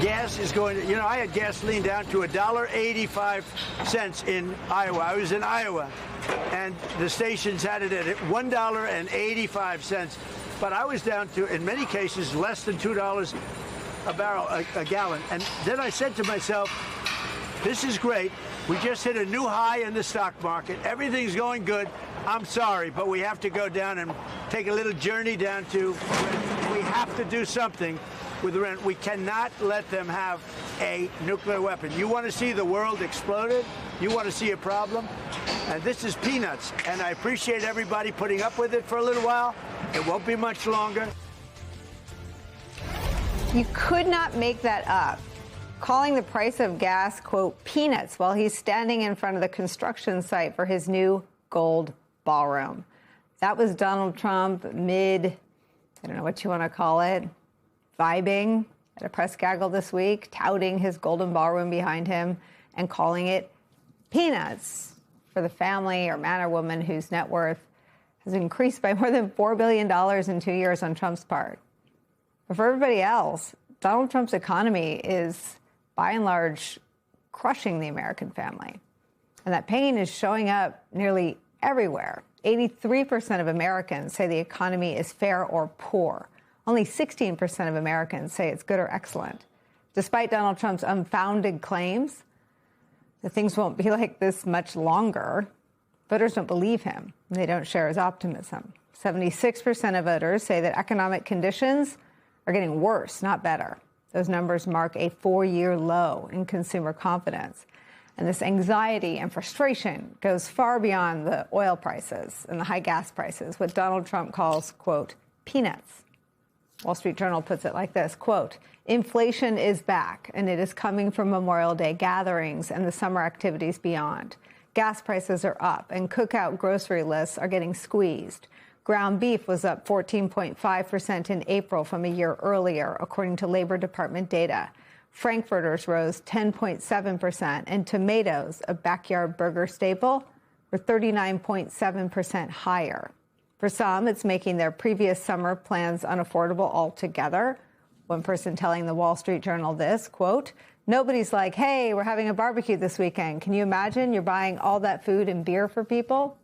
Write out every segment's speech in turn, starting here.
gas is going to, I had gasoline down to $1.85 in Iowa. I was in Iowa, and the stations had it at $1.85. But I was down to, in many cases, less than $2 a barrel, a gallon. And then I said to myself, this is great. We just hit a new high in the stock market. Everything's going good. I'm sorry, but we have to go down and take a little journey down to, we have to do something with Iran. We cannot let them have a nuclear weapon. You want to see the world exploded? You want to see a problem? And this is peanuts. And I appreciate everybody putting up with it for a little while. It won't be much longer. You could not make that up. Calling the price of gas, quote, peanuts, while he's standing in front of the construction site for his new gold ballroom. That was Donald Trump I don't know what you want to call it, vibing at a press gaggle this week, touting his golden ballroom behind him and calling it peanuts for the family or man or woman whose net worth has increased by more than $4 billion in 2 years on Trump's part. But for everybody else, Donald Trump's economy is, by and large, crushing the American family. And that pain is showing up nearly everywhere. 83% of Americans say the economy is fair or poor. Only 16% of Americans say it's good or excellent. Despite Donald Trump's unfounded claims that things won't be like this much longer, voters don't believe him. They don't share his optimism. 76% of voters say that economic conditions are getting worse, not better. Those numbers mark a 4-year low in consumer confidence. And this anxiety and frustration goes far beyond the oil prices and the high gas prices, what Donald Trump calls, quote, peanuts. Wall Street Journal puts it like this, quote, inflation is back, and it is coming from Memorial Day gatherings and the summer activities beyond. Gas prices are up, and cookout grocery lists are getting squeezed. Ground beef was up 14.5% in April from a year earlier, according to Labor Department data. Frankfurters rose 10.7%, and tomatoes, a backyard burger staple, were 39.7% higher. For some, it's making their previous summer plans unaffordable altogether. One person telling the Wall Street Journal this, quote, nobody's like, hey, we're having a barbecue this weekend. Can you imagine you're buying all that food and beer for people?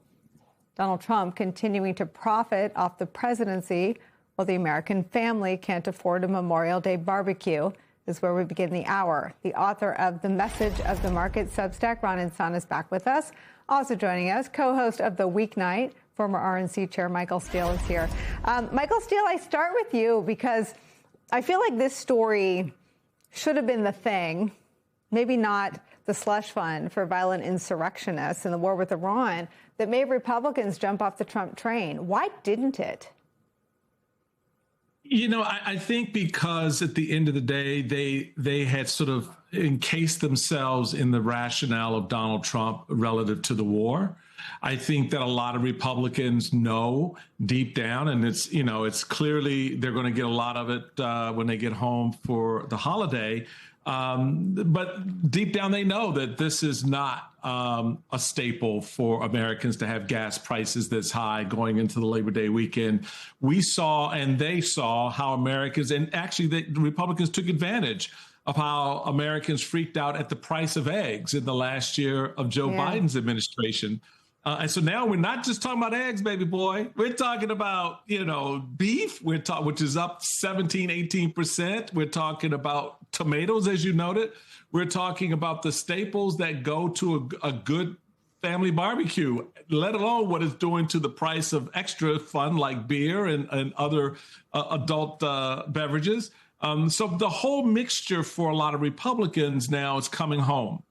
Donald Trump continuing to profit off the presidency while the American family can't afford a Memorial Day barbecue is where we begin the hour. The author of The Message of the Market Substack, Ron Insana, is back with us. Also joining us, co-host of The Weeknight, former RNC chair Michael Steele is here. Michael Steele, I start with you because I feel like this story should have been the thing, maybe not the slush fund for violent insurrectionists in the war with Iran, that made Republicans jump off the Trump train. Why didn't it? I think because at the end of the day, they had sort of encased themselves in the rationale of Donald Trump relative to the war. I think that a lot of Republicans know deep down, and it's clearly they're going to get a lot of it when they get home for the holiday. But deep down, they know that this is not a staple for Americans to have gas prices this high going into the Labor Day weekend. We saw and they saw how Americans, and actually the Republicans took advantage of how Americans freaked out at the price of eggs in the last year of Joe Biden's administration. And so now we're not just talking about eggs, baby boy. We're talking about, beef, which is up 17, 18%. We're talking about tomatoes, as you noted. We're talking about the staples that go to a good family barbecue, let alone what it's doing to the price of extra fun like beer and other adult beverages. So the whole mixture for a lot of Republicans now is coming home.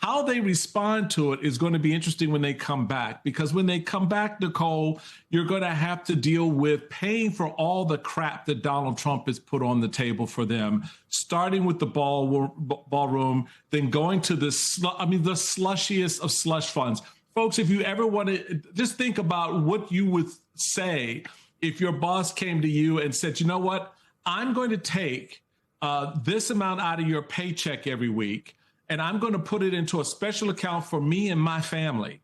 How they respond to it is going to be interesting when they come back, because when they come back, Nicole, you're going to have to deal with paying for all the crap that Donald Trump has put on the table for them, starting with the ballroom, then going to the slushiest of slush funds. Folks, if you ever want to just think about what you would say if your boss came to you and said, you know what, I'm going to take this amount out of your paycheck every week, and I'm going to put it into a special account for me and my family.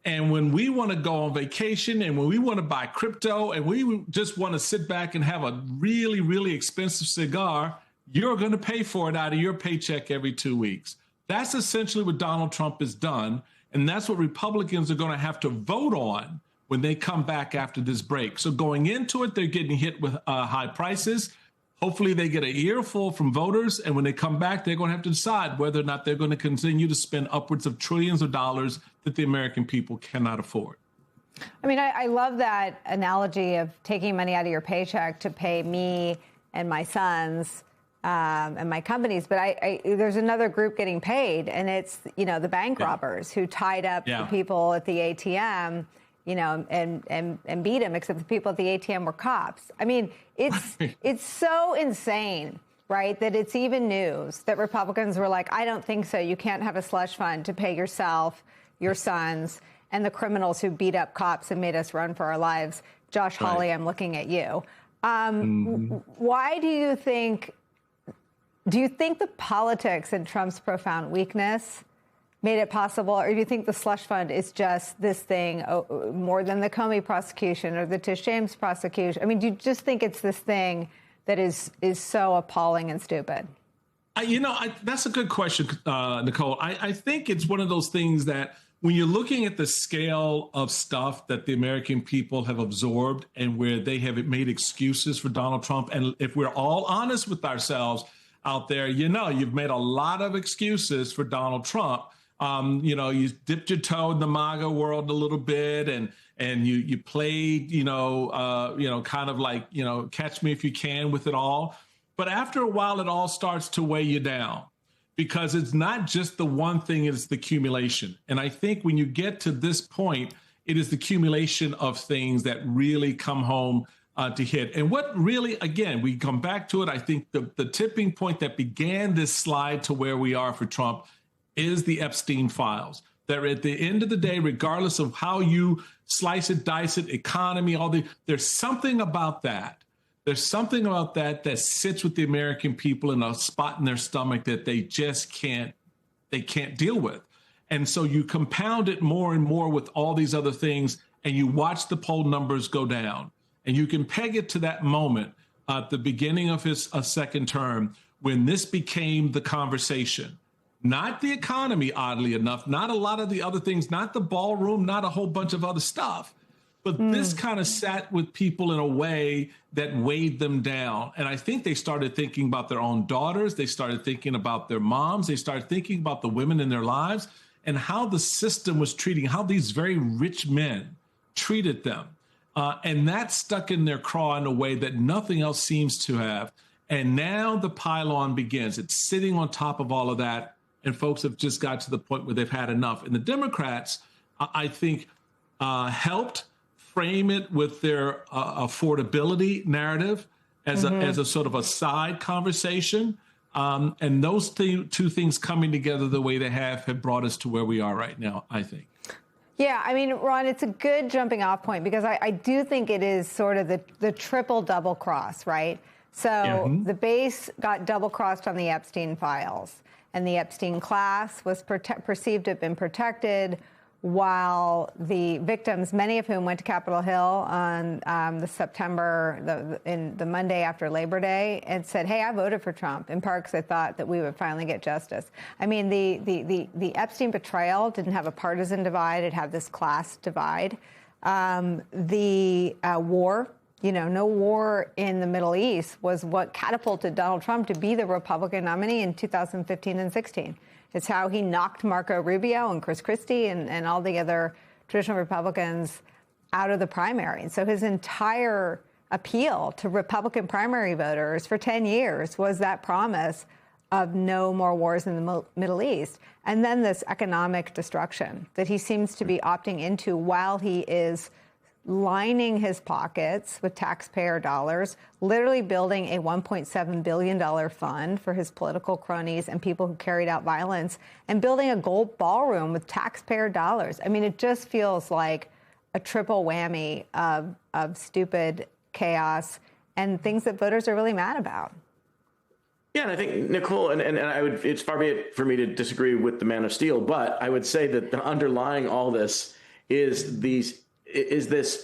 And when we want to go on vacation and when we want to buy crypto and we just want to sit back and have a really, really expensive cigar, you're going to pay for it out of your paycheck every 2 weeks. That's essentially what Donald Trump has done. And that's what Republicans are going to have to vote on when they come back after this break. So going into it, they're getting hit with high prices. Hopefully they get an earful from voters. And when they come back, they're going to have to decide whether or not they're going to continue to spend upwards of trillions of dollars that the American people cannot afford. I mean, I love that analogy of taking money out of your paycheck to pay me and my sons and my companies. But there's another group getting paid, and it's, the bank robbers who tied up the people at the ATM, and beat them, except the people at the ATM were cops. I mean, it's so insane, right, that it's even news that Republicans were like, I don't think so. You can't have a slush fund to pay yourself, your sons, and the criminals who beat up cops and made us run for our lives. Josh Hawley, I'm looking at you. Why do you think the politics and Trump's profound weakness made it possible, or do you think the slush fund is just this thing more than the Comey prosecution or the Tish James prosecution? I mean, do you just think it's this thing that is so appalling and stupid? That's a good question, Nicole. I think it's one of those things that when you're looking at the scale of stuff that the American people have absorbed and where they have made excuses for Donald Trump, and if we're all honest with ourselves out there, you've made a lot of excuses for Donald Trump. You dipped your toe in the MAGA world a little bit, and you played, kind of like, catch me if you can with it all. But after a while, it all starts to weigh you down, because it's not just the one thing, it's the accumulation. And I think when you get to this point, it is the accumulation of things that really come home to hit. And what really, again, we come back to it, I think the tipping point that began this slide to where we are for Trump is the Epstein files. That at the end of the day, regardless of how you slice it, dice it, economy, there's something about that. There's something about that sits with the American people in a spot in their stomach that they just can't deal with. And so you compound it more and more with all these other things, and you watch the poll numbers go down. And you can peg it to that moment at the beginning of his second term when this became the conversation. Not the economy, oddly enough, not a lot of the other things, not the ballroom, not a whole bunch of other stuff. But this kind of sat with people in a way that weighed them down. And I think they started thinking about their own daughters. They started thinking about their moms. They started thinking about the women in their lives and how the system was treating, how these very rich men treated them. And that stuck in their craw in a way that nothing else seems to have. And now the pile-on begins. It's sitting on top of all of that. And folks have just got to the point where they've had enough. And the Democrats, I think, helped frame it with their affordability narrative as a sort of a side conversation. And those two things coming together the way they have brought us to where we are right now, I think. Yeah, I mean, Ron, it's a good jumping off point, because I do think it is sort of the triple double cross, right? So the base got double crossed on the Epstein files, and the Epstein class was perceived to have been protected, while the victims, many of whom went to Capitol Hill on the Monday after Labor Day, and said, hey, I voted for Trump, in part because I thought that we would finally get justice. I mean, the Epstein betrayal didn't have a partisan divide. It had this class divide. The war, no war in the Middle East was what catapulted Donald Trump to be the Republican nominee in 2015 and 16. It's how he knocked Marco Rubio and Chris Christie and all the other traditional Republicans out of the primary. And so his entire appeal to Republican primary voters for 10 years was that promise of no more wars in the Middle East. And then this economic destruction that he seems to be opting into while he is lining his pockets with taxpayer dollars, literally building a $1.7 billion fund for his political cronies and people who carried out violence, and building a gold ballroom with taxpayer dollars. I mean, it just feels like a triple whammy of stupid chaos and things that voters are really mad about. Yeah, and I think, Nicole, and it's far be it for me to disagree with the Man of Steel, but I would say that the underlying all this is this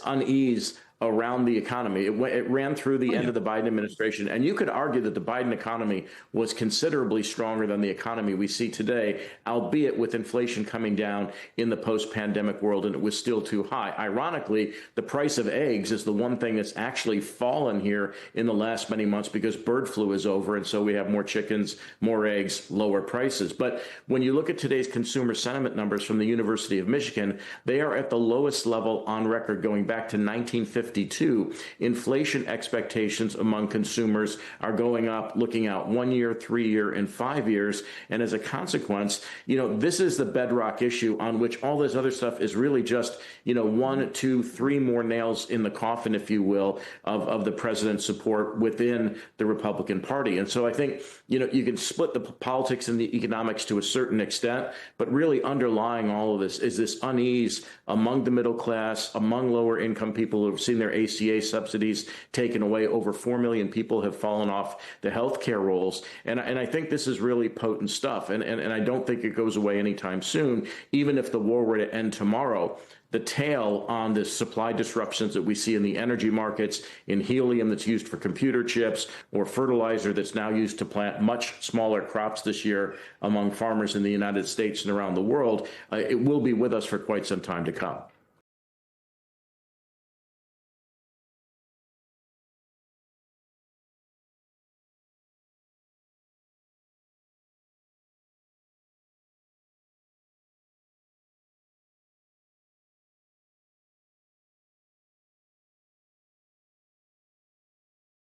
unease around the economy. It ran through the end of the Biden administration. And you could argue that the Biden economy was considerably stronger than the economy we see today, albeit with inflation coming down in the post-pandemic world, and it was still too high. Ironically, the price of eggs is the one thing that's actually fallen here in the last many months because bird flu is over. And so we have more chickens, more eggs, lower prices. But when you look at today's consumer sentiment numbers from the University of Michigan, they are at the lowest level on record going back to 1952. Inflation expectations among consumers are going up, looking out 1 year, 3 year, and 5 years. And as a consequence, this is the bedrock issue on which all this other stuff is really just, 1, 2, 3 more nails in the coffin, if you will, of the president's support within the Republican Party. And so I think, you can split the politics and the economics to a certain extent, but really underlying all of this is this unease among the middle class, among lower income people who have seen their ACA subsidies taken away. Over 4 million people have fallen off the healthcare rolls. And I think this is really potent stuff. And I don't think it goes away anytime soon, even if the war were to end tomorrow. The tail on the supply disruptions that we see in the energy markets, in helium that's used for computer chips, or fertilizer that's now used to plant much smaller crops this year among farmers in the United States and around the world, it will be with us for quite some time to come.